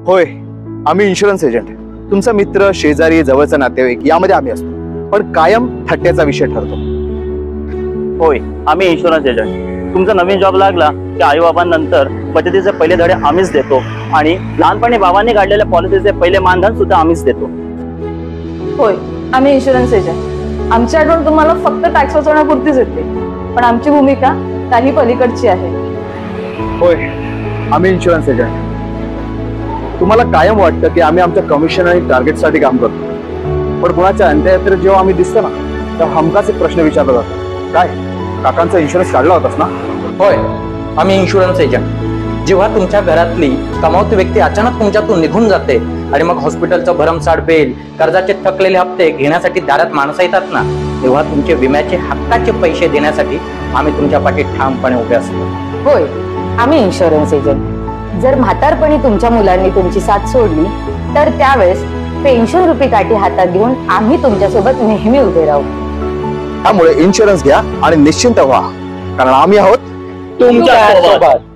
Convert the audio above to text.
होय, आम्ही insurance agent. तुमचा मित्र, शेजारी, जवळचा नातेवाईक यामध्ये आम्ही असतो, पण कायम थट्ट्याचा विषय ठरतो. होय, आम्ही इन्शुरन्स एजंट. तुमचा नवीन जॉब लागला की आई बाबांनंतर बचतीचे पहिले धडे आम्हीच देतो आणि लहानपणी बाबांनी काढलेल्या पॉलिसीचे पहिले मानधन सुद्धा आम्हीच देतो. होय, आम्ही इन्शुरन्स एजंट. आमची आठवण तुम्हाला फक्त टॅक्स वाचवण्यापुरतीच येते, पण आमची भूमिका काही पलीकडची आहे. होय, आम्ही इन्शुरन्स एजंट. तुम्हाला कायम वाटतं की आम्ही आमच्या कमिशन आणि टार्गेटसाठी काम करतो, पण कुणाच्या अंत्ययात्रेत जेव्हा आम्ही दिसतो ना, तेव्हा हमखास एक प्रश्न विचारला जातो, काय काकांचा इन्शुरन्स काढला होतास ना? होय, आम्ही इन्शुरन्स एजंट. जेव्हा तुमच्या घरातली कमावती व्यक्ती अचानक तुमच्यातून निघून जाते आणि मग हॉस्पिटलचं भरमसाठ बिल, कर्जाचे थकलेले हप्ते घेण्यासाठी दारात माणसं येतात ना, तेव्हा तुमचे विम्याचे हक्काचे पैसे देण्यासाठी आम्ही तुमच्या पाठीत ठामपणे उभे असतो. होय, आम्ही इन्शुरन्स एजंट. जर म्हातारपणी तुमच्या मुलांनी तुमची साथ सोडली तर त्यावेळेस पेन्शन रुपी काठी हातात घेऊन आम्ही तुमच्यासोबत नेहमी उभे राहू. त्यामुळे इन्शुरन्स घ्या आणि निश्चिंत व्हा, कारण आम्ही आहोत तुमच्या सोबत.